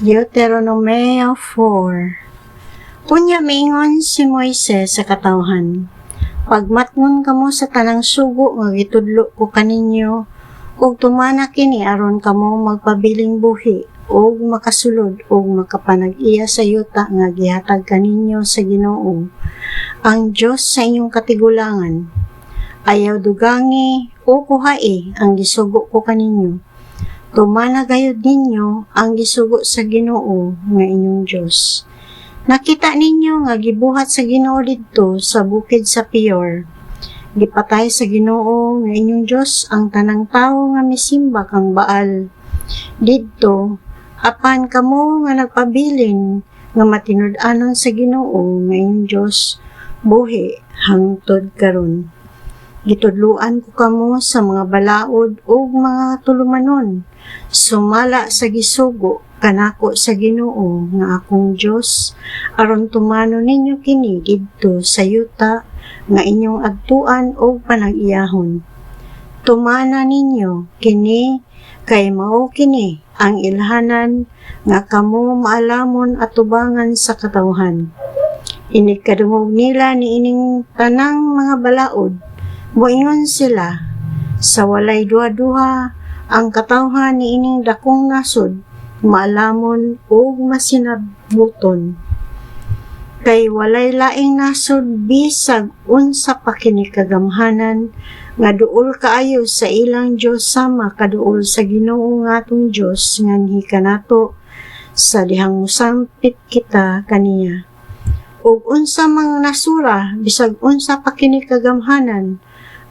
Deuteronomio 4. Unya miingon si Moises sa katawhan, pagmatngon kamo sa tanang sugo nga gitudlo ko kaninyo, ug tumana kini aron kamo magpabiling buhi, ug makasulod ug makapanag-iya sa yuta nga gihatag kaninyo sa Ginoo, ang Dios sa inyong katigulangan. Ayaw dugangi o kuhai ang gisugo ko kaninyo. Tumana gayud ninyo ang gisugo sa Ginoo nga inyong Dios. Nakita ninyo nga gibuhat sa Ginoo didto sa bukid sa Peor. Gipatay sa Ginoo nga inyong Dios ang tanang tawo nga misimba kang Baal. Didto apan kamo nga nagpabilin nga matinud-anon sa Ginoo nga inyong Dios buhi hangtod karon. Gitudluan ko kamo sa mga balaod ug mga tulumanon, sumala sa gisugo kanako sa Ginoo nga akong Dios, aron tumano ninyo kini didto sa yuta nga inyong agtuan o panag-iyahon. Tumana ninyo kini kay mao kini ang ilhanan nga kamo maalamon at tubangan sa katawhan. Inikadungog nila ni ining tanang mga balaod, moingon sila, sa walay duha-duha ang katawhan ni ining dakong nasod, maalamon o masinabuton. Kay walay laing nasod bisag unsa pa kini kagamhanan nga duol kaayo sa ilang Dios sama kaduol sa Ginoo nga atong Dios nganhi kanato sa dihang musampit kita kaniya. Ug unsa mang nasura bisag unsa pa kini kagamhanan,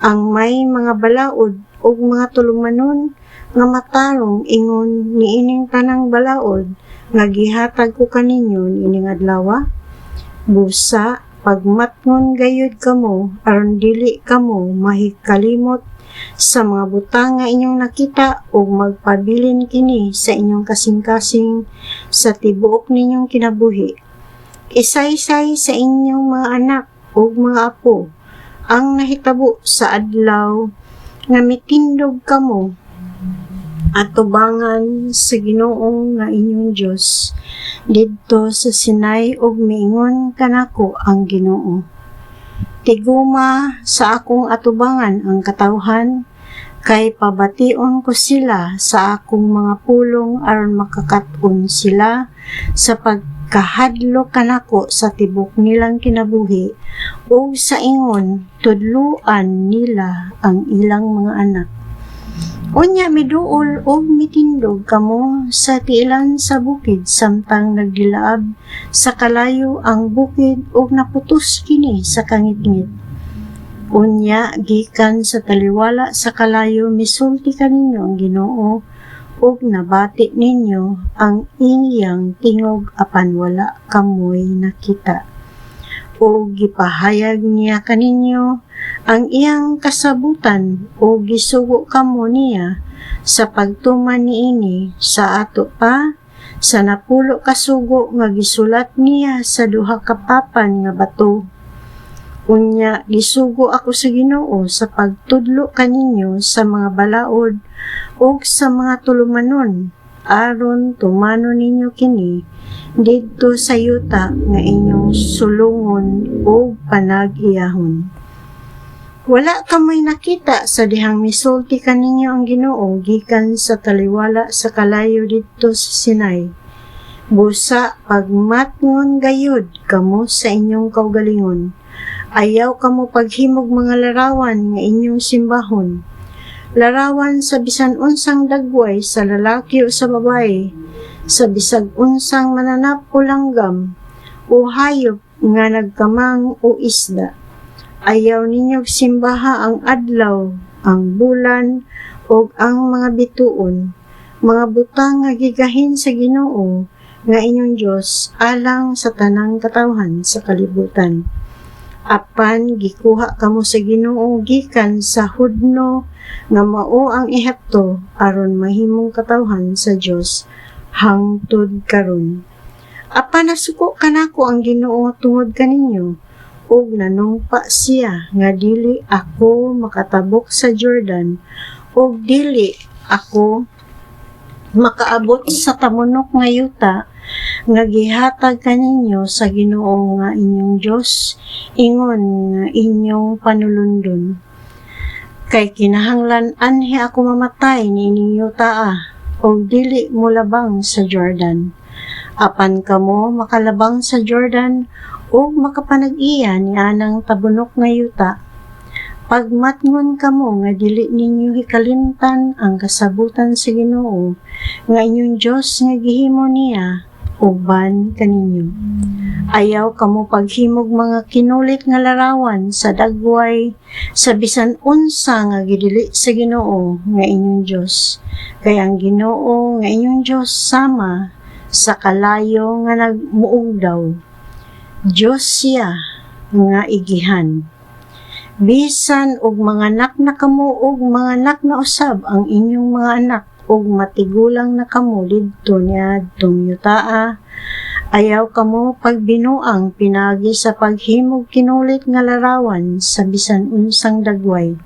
ang may mga balaod o mga tulumanon nga matarong ingon niining tanang balaod nga gihatag ko kaninyo niining adlaw. Busa pagmatngon gayud kamo aron dili kamo mahikalimot sa mga butang nga inyong nakita ug magpabilin kini sa inyong kasing-kasing sa tibuok ninyong kinabuhi. Isa-isay sa inyong mga anak ug mga apo ang nahitabo sa adlaw nga mitindog kamo at tubangan sa Ginoo nga inyong Dios didto sa Sinai ug miingon kanako ang Ginoo. Tiguma sa akong atubangan ang katawhan kay pabation ko sila sa akong mga pulong aron makakat-on sila sa pagkahadlok kanako sa tibok nilang kinabuhi o sa ingon tudluan nila ang ilang mga anak. Unya miduol o mitindog kamo sa tiilan sa bukid samtang nagdilaab sa kalayo ang bukid o naputos kini sa kangit-ngit. Unya gikan sa taliwala sa kalayo misulti kaninyo ang Ginoo ug nabati ninyo ang iyang tingog apan wala kamoy nakita. O gipahayag niya kaninyo ang iyang kasabutan o gisugo kamo niya sa pagtuman niini sa ato pa sa napulo kasugo nga gisulat niya sa duha ka papan nga bato. Unya gisugo ako sa Ginoo sa pagtudlo kaninyo sa mga balaod o sa mga tulumanon aron tumano ninyo kini didto sa yuta nga inyong sulungon o panag-iyahon. Wala kamoy nakita sa dihang misulti kaninyo ang Ginoo gikan sa taliwala sa kalayo didto sa Sinai. Busa pagmatngon gayud kamo sa inyong kaugalingon. Ayaw kamo paghimog mga larawan nga inyong simbahon. Larawan sa bisan unsang dagway sa lalaki o sa babae, sa bisag unsang mananap o langgam, o hayop nga nagkamang o isda. Ayaw ninyog simbaha ang adlaw, ang bulan, o ang mga bituon, mga butang nga gigahin sa Ginoo, nga inyong Dios alang sa tanang katawhan sa kalibutan. Apan gikuha kamo sa Ginoo gikan sa hudno nga mao ang Ehipto aron mahimong katawhan sa Dios hangtod karon. Apan nasuko kanako ang Ginoo tungod kaninyo, ug nanungpa siya nga dili ako makatabok sa Jordan ug dili ako makaabot sa tamunok nga yuta nga gihatag kaninyo sa Ginoo nga inyong Dios ingon nga inyong panulundon. Kay kinahanglan anhi ako mamatay niining yuta o dili mo labang sa Jordan. Apan kamo makalabang sa Jordan o makapanag-iya ni anang tabunok nga yuta. Pagmatngon kamo nga dili ninyo hikalimtan ang kasabutan sa Ginoo nga inyong Dios nga gihimo niya uban kaninyo. Ayaw kamo paghimog mga kinulit nga larawan sa dagway sa bisan unsa nga gidili sa Ginoo nga inyong Dios. Kay ang Ginoo nga inyong Dios sama sa kalayo nga nagmuugdaw. Dios siya nga igihan. Bisan og mga anak na kamo og mga anak na usab ang inyong mga anak og matigulang na kamo didto niadtong yutaa, ayaw kamo pagbinuang pinagi sa paghimog kinulit nga larawan sa bisan unsang dagway.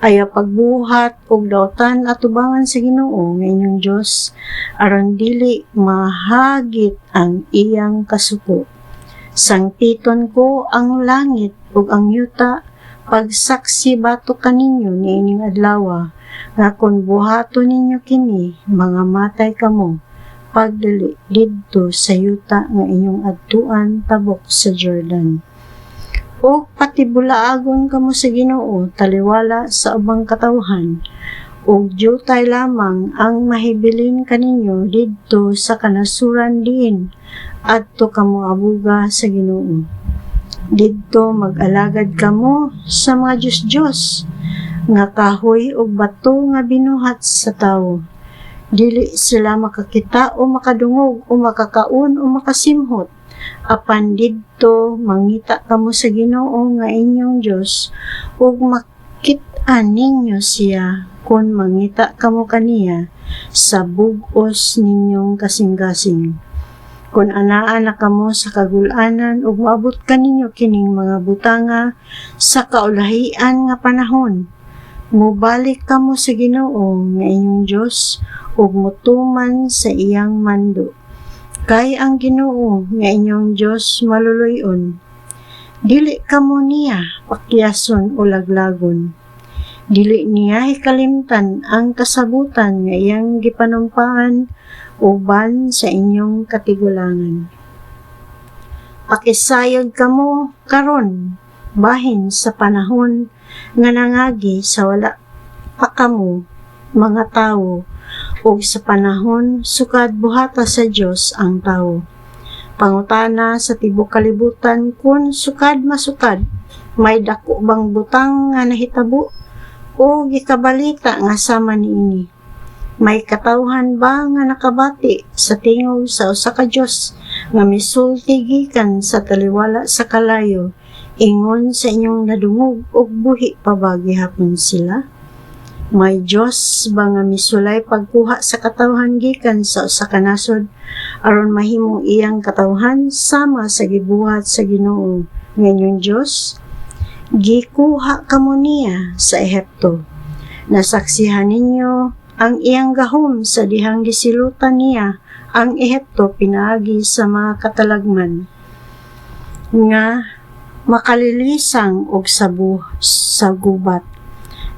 Ayaw pagbuhat og daotan at tubangan sa Ginoo nga inyong Dios aron dili mahagit ang iyang kasuko. Sangpiton ko ang langit ug ang yuta pagsaksi bato kaninyo niining adlaw nga kun buhaton ninyo kini mga matay kamo pagdali didto sa yuta nga inyong adtuan tabok sa Jordan. O patibulaagon kamo sa Ginoo taliwala sa ubang katawhan ug jutay lamang ang mahibilin kaninyo didto sa kanasuran diin adto kamo abuga sa Ginoo. Didto mag-alagad kamo sa mga Diyos nga kahoy ug bato nga binuhat sa tawo. Dili sila makakita o makadungog o makakaon o makasimhot. Apan didto mangita kamo sa Ginoo nga inyong Dios ug makit-an ninyo siya kun mangita kamo kaniya sa bug-os ninyong kasing-kasing. Kung anaa na kamo sa kagulanan ug maabot kaninyo kining mga butanga sa kaulahian nga panahon, mubalik kamo sa Ginoo nga inyong Dios ug mutuman sa iyang mando. Kay ang Ginoo nga inyong Dios maluluy-on. Dili kamo niya pakyason o laglagon. Dili niya hikalimtan ang kasabutan nga iyang gipanumpaan uban sa inyong katigulangan. Pakisayod kamo karon bahin sa panahon nga nangagi sa wala pa kamo mga tawo ug sa panahon sukad buhata sa Dios ang tawo. Pangutana sa tibok kalibutan kun sukad masukad may dako bang butang nga nahitabo o gikabalita nga sama niini. May katawhan ba nga nakabati sa tingog sa usa ka Dios nga misulti gikan sa taliwala sa kalayo ingon sa inyong nadungog ug buhi pa ba gihapon sila? May Dios ba nga misulay pagkuha sa katawhan gikan sa usa ka nasod aron mahimong iyang katawhan sama sa gibuhat sa Ginoo nga inyong Dios? Gikuha kamo niya sa Ehipto. Nasaksihan ninyo ang iyang gahom sa dihang gisilutan niya ang Ehipto pinaagi sa mga katalagman nga makalilisang og sa gubat.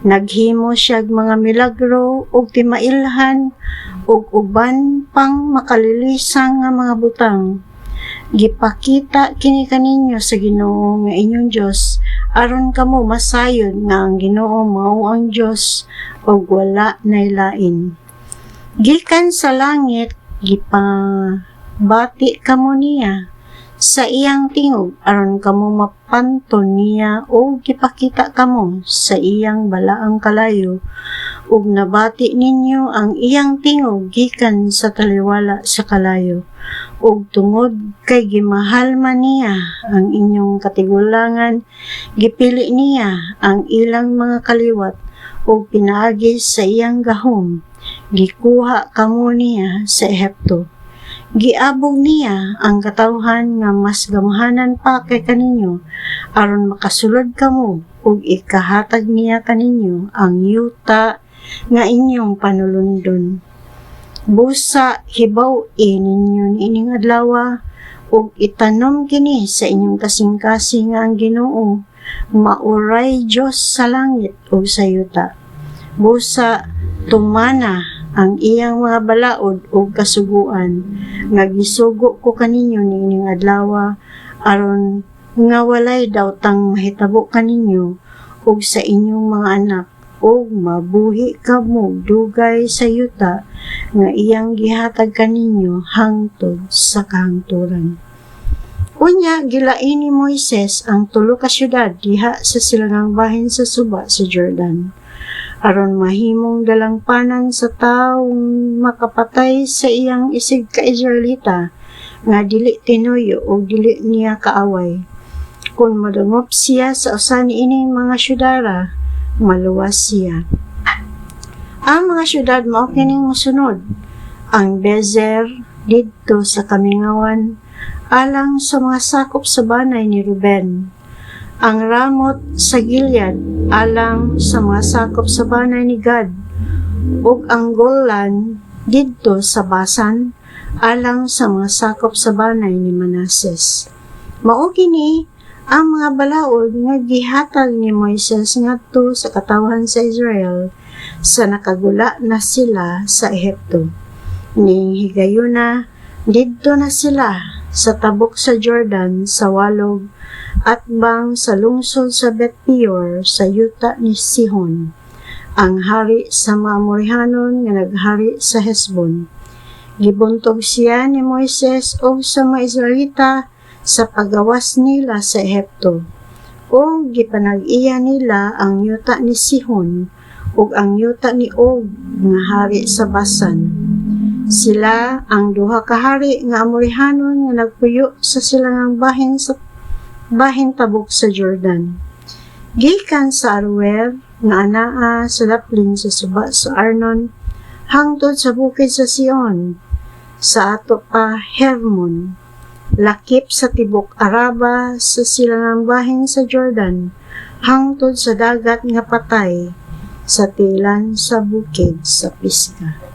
Naghimo siya mga milagro og timailhan og uban pang makalilisang nga mga butang. Gipakita kini kaninyo sa Ginoo nga inyong Dios aron kamo masayon nga ang Ginoo mao ang Dios ug wala nay lain. Gikan sa langit gipabati kamo niya sa iyang tingog aron kamo mapanton niya o gipakita kamo sa iyang balaang kalayo ug nabati ninyo ang iyang tingog gikan sa taliwala sa kalayo. Ug tungod kay gimahal man niya ang inyong katigulangan, gipili niya ang ilang mga kaliwat ug pinaagi sa iyang gahom. Gikuha kamo niya sa Ehipto. Giabog niya ang katawhan nga mas gamahanan pa kay kaninyo aron makasulod kamo ug ikahatag niya kaninyo ang yuta nga inyong panulundon. Busa hibaw-i ninyo niining adlaw ug itanom kini sa inyong kasing-kasing nga ang Ginoo mauray Diyos sa langit ug sa yuta. Busa tumana ang iyang mga balaod ug kasuguan nga gisugo ko kaninyo niining adlaw aron nga walay dawtang mahitabo kaninyo ug sa inyong mga anak ug mabuhi kamo dugay sa yuta nga iyang gihatag kaninyo hangtod sa kahangturan. Unya gilain ni Moises ang tulo ka syudad diha sa silangang bahin sa suba sa Jordan aron mahimong dalangpanan sa taong makapatay sa iyang isig ka Israelita nga dili tinuyo o dili niya kaaway. Kung madungop siya sa usa niining mga syudara, maluwas siya. Ang mga syudad mao kining mosunod: ang Bezer didto sa kamingawan alang sa mga sakop sa banay ni Ruben, ang Ramot sa Gilead alang sa mga sakop sa banay ni Gad, ug ang Golan didto sa Basan alang sa mga sakop sa banay ni Manases. Mao kini ang mga balaod nga gihatag ni Moises ngadto sa katawhan sa Israel sa nakagula na sila sa Ehipto. Ning higayuna didto na sila sa tabok sa Jordan sa walog at bang sa lungsod sa Bet-peor sa yuta ni Sihon, ang hari sa mga Amorihanon nga naghari sa Hesbon. Gibuntog siya ni Moises o sa mga Israelita sa pagawas nila sa Ehipto, o gipanag-iya nila ang yuta ni Sihon ug ang yuta ni Og nga hari sa Basan. Sila ang duha ka hari nga Amorihanon nga nagpuyo sa silangang bahin tabok sa Jordan. Gikan sa Aroer nga anaa sa laplin sa suba sa Arnon hangtod sa bukid sa Sion, sa ato pa Hermon, lakip sa tibok Araba sa silangang bahin sa Jordan hangtod sa dagat nga patay sa tilan sa bukid sa Pisga.